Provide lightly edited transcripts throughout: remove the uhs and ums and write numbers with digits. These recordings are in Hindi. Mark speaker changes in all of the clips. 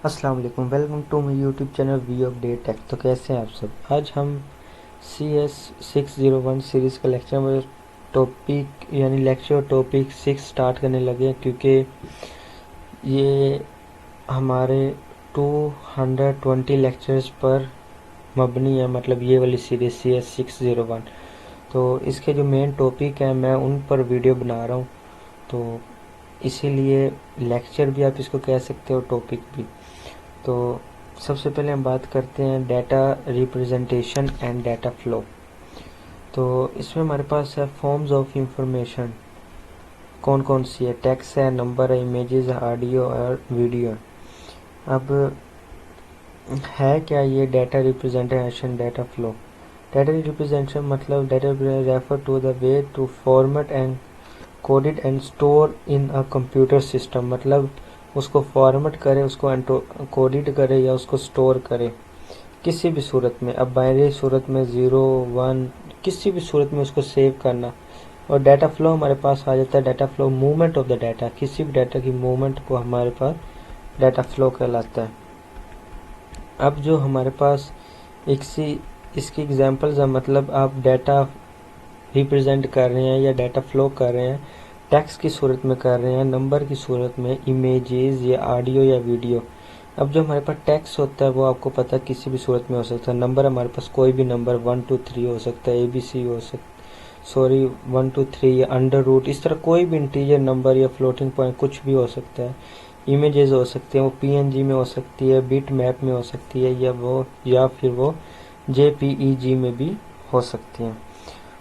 Speaker 1: अस्सलाम वालेकुम, welcome to my YouTube channel We Update Tech. तो कैसे हैं आप सब। आज हम CS601 सीरीज़ का लेक्चर में टॉपिक यानी लेक्चर टॉपिक 6 स्टार्ट करने लगे हैं, क्योंकि ये हमारे 220 लेक्चर्स पर मबनी है। मतलब ये वाली सीरीज़ CS601, तो इसके जो मेन टॉपिक हैं मैं उन पर वीडियो बना रहा हूँ। तो इसीलिए लेक्चर भी आप इसको कह सकते हो, टॉपिक भी। तो सबसे पहले हम बात करते हैं data representation and data flow. तो इसमें हमारे पास है फॉर्म्स ऑफ इंफॉर्मेशन। कौन कौन सी है? टेक्स्ट है, नंबर है, इमेजेस है, ऑडियो और वीडियो है। अब है क्या ये data representation, data flow? Data representation मतलब data refer to the way to format and coded and store in a computer system. मतलब उसको फॉर्मेट करे, उसको कोडेड करे या उसको स्टोर करे किसी भी सूरत में। अब बाइनरी सूरत में 0 1 किसी भी सूरत में उसको सेव करना। और डाटा फ्लो हमारे पास आ जाता है। Data flow movement of the data, किसी भी डाटा की मूवमेंट को हमारे पास डाटा फ्लो कहलाता है। अब जो हमारे पास इसकी एग्जांपल्स है, मतलब आप डाटा रिप्रेजेंट कर रहे हैं या डाटा फ्लो कर रहे हैं, टेक्स्ट की सूरत में कर रहे हैं, नंबर की सूरत में, इमेजेस या ऑडियो या वीडियो। अब जो हमारे पास टेक्स्ट होता है वो आपको पता है किसी भी सूरत में हो सकता है। नंबर हमारे पास कोई भी नंबर 1 2 3 हो सकता है, ABC हो सकता, सॉरी 1 2 3 या अंडर रूट, इस तरह कोई भी इंटीजर नंबर या फ्लोटिंग पॉइंट कुछ भी हो सकता है। इमेजेस हो सकती हैं, वो PNG में हो सकती है, बिट मैप में हो सकती है, या फिर वो JPEG में भी हो सकती हैं।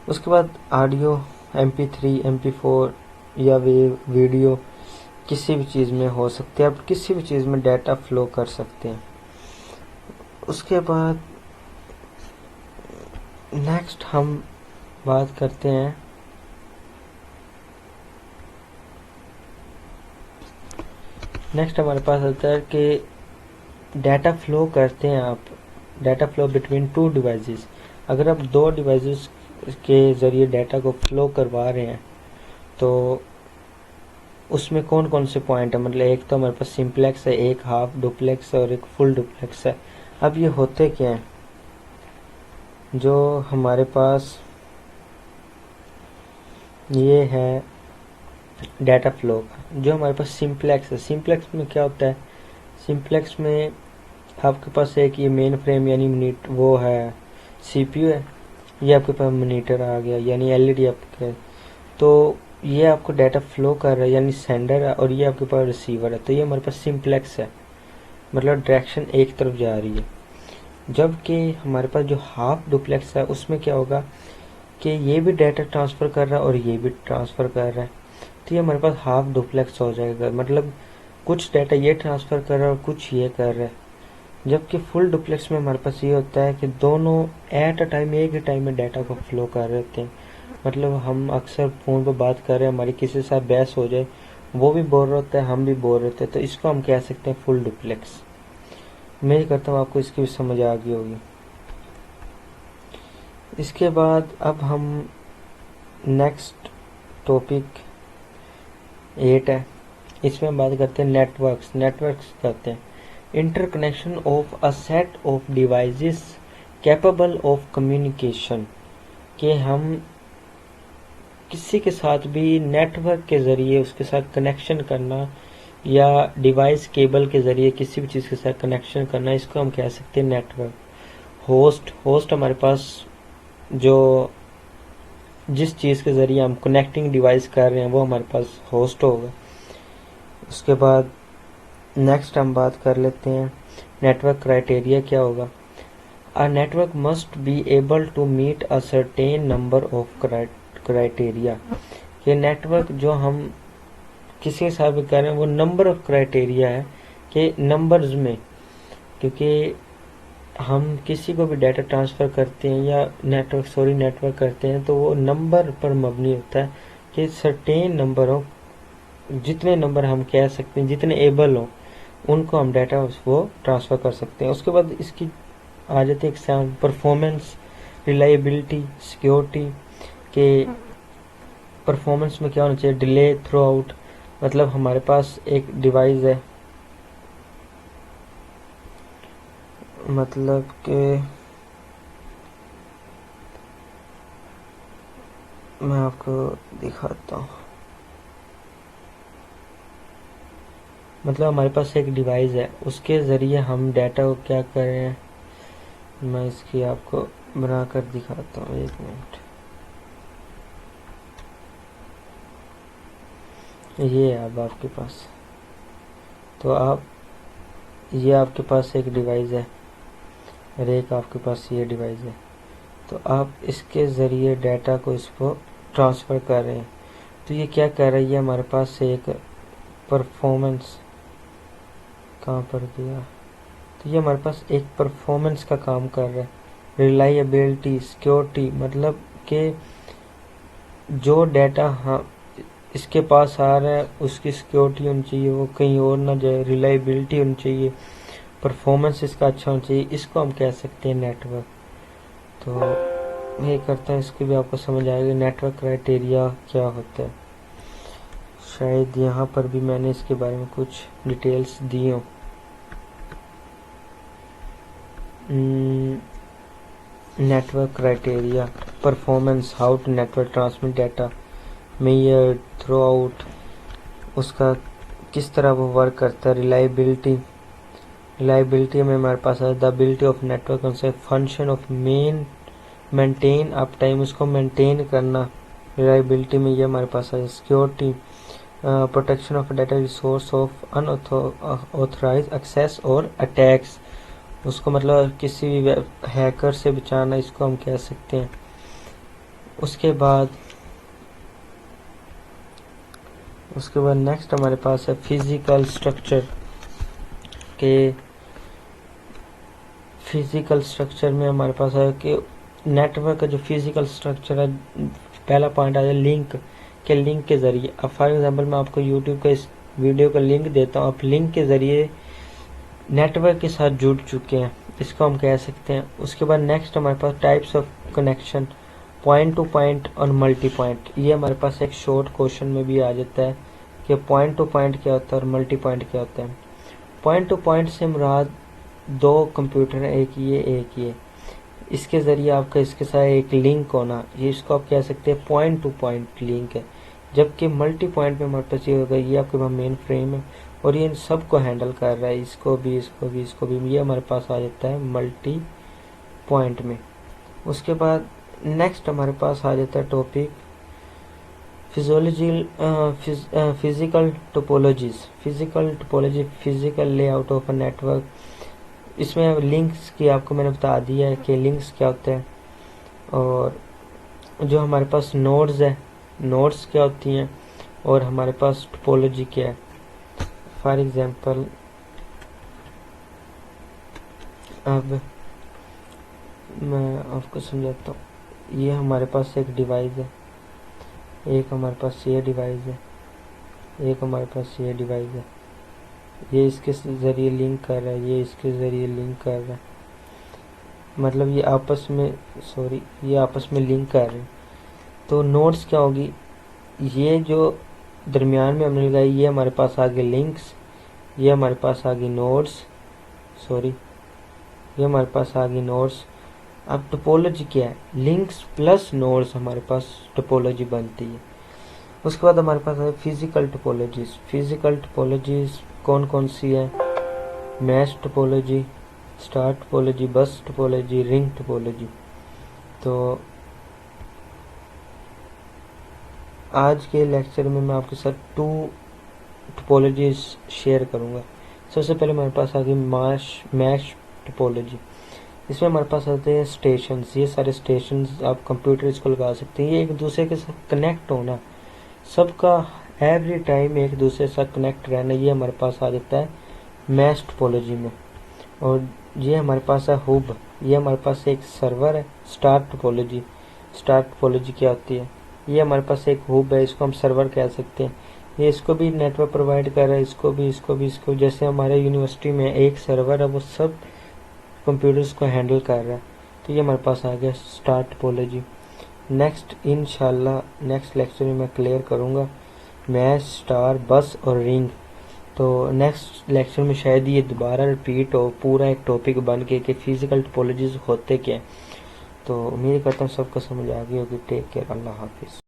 Speaker 1: उसके बाद ऑडियो MP3 MP4 या वीडियो किसी भी चीज़ में हो सकती है। आप किसी भी चीज़ में डाटा फ्लो कर सकते हैं। उसके बाद नेक्स्ट हम बात करते हैं नेक्स्ट हमारे पास आता है कि डाटा फ्लो करते हैं आप, data flow between two devices. अगर आप दो डिवाइसेस के ज़रिए डाटा को फ्लो करवा रहे हैं तो उसमें कौन कौन से पॉइंट है? मतलब एक तो हमारे पास सिंप्लेक्स है, एक हाफ डुप्लेक्स है और एक फुल डुप्लेक्स है। अब ये होते क्या हैं? जो हमारे पास ये है डाटा फ्लो का, जो हमारे पास सिंप्लेक्स है, सिंप्लेक्स में क्या होता है? सिंप्लेक्स में आपके पास एक ये मेन फ्रेम यानी मिनट वो है, CPU है, ये आपके पास मॉनिटर आ गया यानी LED आपके। तो ये आपको डाटा फ्लो कर रहा है यानी सेंडर है, और ये आपके पास रिसीवर है। तो ये हमारे पास सिंप्लेक्स है, मतलब डायरेक्शन एक तरफ जा रही है। जबकि हमारे पास जो हाफ डुप्लेक्स है उसमें क्या होगा कि ये भी डाटा ट्रांसफ़र कर रहा है और ये भी ट्रांसफ़र कर रहा है। तो ये हमारे पास हाफ डुप्लेक्स हो जाएगा, मतलब कुछ डाटा ये ट्रांसफ़र कर रहा है और कुछ ये कर रहा है। जबकि फुल डुप्लेक्स में हमारे पास ये होता है कि दोनों एट अ टाइम, एक ही टाइम में डाटा को फ्लो कर रहे होते हैं। मतलब हम अक्सर फ़ोन पर बात कर रहे हैं, हमारी किसी के साथ बहस हो जाए, वो भी बोल रहा होता है, हम भी बोल रहे होते हैं, तो इसको हम कह सकते हैं फुल डुप्लेक्स। मैं करता हूँ आपको इसकी भी समझ आ गई होगी। इसके बाद अब हम नेक्स्ट टॉपिक 8 है, इसमें हम बात करते हैं नेटवर्क्स करते हैं interconnection of a set of devices capable of communication. कि हम किसी के साथ भी नेटवर्क के ज़रिए उसके साथ कनेक्शन करना या डिवाइस केबल के ज़रिए किसी भी चीज़ के साथ कनेक्शन करना, इसको हम कह सकते हैं नेटवर्क। होस्ट हमारे पास जो जिस चीज़ के ज़रिए हम कनेक्टिंग डिवाइस कर रहे हैं वो हमारे पास होस्ट होगा। उसके बाद नेक्स्ट हम बात कर लेते हैं नेटवर्क क्राइटेरिया क्या होगा। A network must be able to meet a certain number of criteria. ये नेटवर्क जो हम किसी के साथ भी कर रहे हैं वो नंबर ऑफ क्राइटेरिया है कि नंबर्स में, क्योंकि हम किसी को भी डाटा ट्रांसफ़र करते हैं या नेटवर्क करते हैं तो वो नंबर पर मबनी होता है कि सर्टेन नंबर हो, जितने नंबर हम कह सकते हैं, जितने एबल हो उनको हम डाटा वो ट्रांसफ़र कर सकते हैं। उसके बाद इसकी आ जाती है एग्जाम परफॉर्मेंस, रिलायबिलिटी, सिक्योरिटी। के परफॉर्मेंस में क्या होना चाहिए? डिले थ्रू आउट, मतलब हमारे पास एक डिवाइस है, मतलब कि मैं आपको दिखाता हूँ। मतलब हमारे पास एक डिवाइस है, उसके ज़रिए हम डाटा को क्या करें, मैं इसकी आपको बनाकर दिखाता हूँ, एक मिनट। ये है अब आपके पास, तो आप ये आपके पास एक डिवाइस है और एक आपके पास ये डिवाइस है, तो आप इसके ज़रिए डाटा को इसको ट्रांसफ़र कर रहे हैं। तो ये क्या कर रही है, हमारे पास से एक परफॉर्मेंस, कहाँ पर गया, तो ये हमारे पास एक परफॉर्मेंस का काम कर रहा है, रिलायबिलिटी, सिक्योरिटी, मतलब कि जो डाटा हम इसके पास आ रहा है उसकी सिक्योरिटी होनी चाहिए, वो कहीं और ना जाए, रिलायबिलिटी होनी चाहिए, परफॉर्मेंस इसका अच्छा होना चाहिए, इसको हम कह सकते हैं नेटवर्क। तो ये करते हैं, इसकी भी आपको समझ आएगी नेटवर्क क्राइटेरिया क्या होता है। शायद यहाँ पर भी मैंने इसके बारे में कुछ डिटेल्स दी हो। Network criteria, performance, how to network transmit data, measure throughput, उसका किस तरह वो वर्क करता है, रिलायबिलिटी, रिलायबिलिटी में हमारे पास है द एबिलिटी ऑफ नेटवर्क से function of maintain uptime, उसको मेंटेन करना, रिलायबिलिटी में ये हमारे पास है security, protection of data resource of unauthorised access और अटैक्स, उसको मतलब किसी भी हैकर से बचाना, इसको हम कह सकते हैं। उसके बाद नेक्स्ट हमारे पास है फिजिकल स्ट्रक्चर के, फिजिकल स्ट्रक्चर में हमारे पास है कि नेटवर्क का जो फिजिकल स्ट्रक्चर है, पहला पॉइंट आ जाए लिंक, के लिंक के ज़रिए, अब फॉर एग्जांपल मैं आपको यूट्यूब का इस वीडियो का लिंक देता हूँ, आप लिंक के ज़रिए नेटवर्क के साथ जुड़ चुके हैं, इसको हम कह सकते हैं। उसके बाद नेक्स्ट हमारे पास types of connection, point to point और मल्टी पॉइंट, ये हमारे पास एक शॉर्ट क्वेश्चन में भी आ जाता है कि पॉइंट टू पॉइंट क्या होता है और मल्टी पॉइंट क्या होता है। पॉइंट टू पॉइंट से मुराद दो कंप्यूटर हैं, एक ये, इसके ज़रिए आपका इसके साथ एक लिंक होना, ये इसको आप कह सकते हैं पॉइंट टू पॉइंट लिंक है। जबकि मल्टी पॉइंट में हमारे पास ये होगा, ये आपके पास मेन फ्रेम है और ये इन सब को हैंडल कर रहा है, इसको भी, ये हमारे पास आ जाता है मल्टी पॉइंट में। उसके बाद नेक्स्ट हमारे पास आ जाता है topic physical topologies, physical layout of a network. इसमें लिंक्स की आपको मैंने बता दिया है कि लिंक्स क्या होते हैं, और जो हमारे पास नोड्स है, नोड्स क्या होती हैं, और हमारे पास टोपोलॉजी क्या है। फॉर एग्जांपल अब मैं आपको समझाता हूँ, ये हमारे पास एक डिवाइस है, एक हमारे पास ये डिवाइस है, एक हमारे पास ये डिवाइस है, ये इसके ज़रिए लिंक कर रहा है, ये इसके ज़रिए लिंक कर रहा है, मतलब ये आपस में लिंक कर रहे हैं। तो नोड्स क्या होगी, ये जो दरमियान में हमने लगाई, ये हमारे पास आ गए लिंक्स, ये हमारे पास आ गई नोड्स, ये हमारे पास आ गई नोड्स। अब टोपोलॉजी क्या है, लिंक्स प्लस नोड्स हमारे पास टोपोलॉजी बनती है। उसके बाद हमारे पास है फिजिकल टोपोलॉजीज कौन कौन सी है, मैश टोपोलॉजी, स्टार टोपोलॉजी, बस टोपोलॉजी, रिंग टोपोलॉजी। तो आज के लेक्चर में मैं आपके साथ 2 टोपोलॉजीज शेयर करूंगा। सबसे पहले हमारे पास आ गई मैश टोपोलॉजी। इसमें हमारे पास आते हैं स्टेशंस, ये सारे स्टेशंस आप कंप्यूटर इसको लगा सकते हैं, ये एक दूसरे के साथ कनेक्ट होना, सबका एवरी टाइम एक दूसरे के साथ कनेक्ट रहना, ये हमारे पास आ जाता है मैश टोपोलॉजी में। और ये हमारे पास है हब, ये हमारे पास एक सर्वर है। स्टार टोपोलॉजी क्या होती है, ये हमारे पास एक हब है, इसको हम सर्वर कह सकते हैं, ये इसको भी नेटवर्क प्रोवाइड कर रहा है, इसको जैसे हमारे यूनिवर्सिटी में एक सर्वर है, वो सब कंप्यूटर्स को हैंडल कर रहा है। तो ये हमारे पास आ गया स्टार टोपोलॉजी। नेक्स्ट इंशाल्लाह नेक्स्ट लेक्चर में मैं क्लियर करूँगा मैश, स्टार, बस और रिंग, तो नेक्स्ट लेक्चर में शायद ये दोबारा रिपीट हो, पूरा एक टॉपिक बन के कि फिजिकल टोपोलॉजीज होते क्या। तो उम्मीद करता हूँ सबको समझ आ गई होगी। टेक केयर, अल्लाह हाफिज़।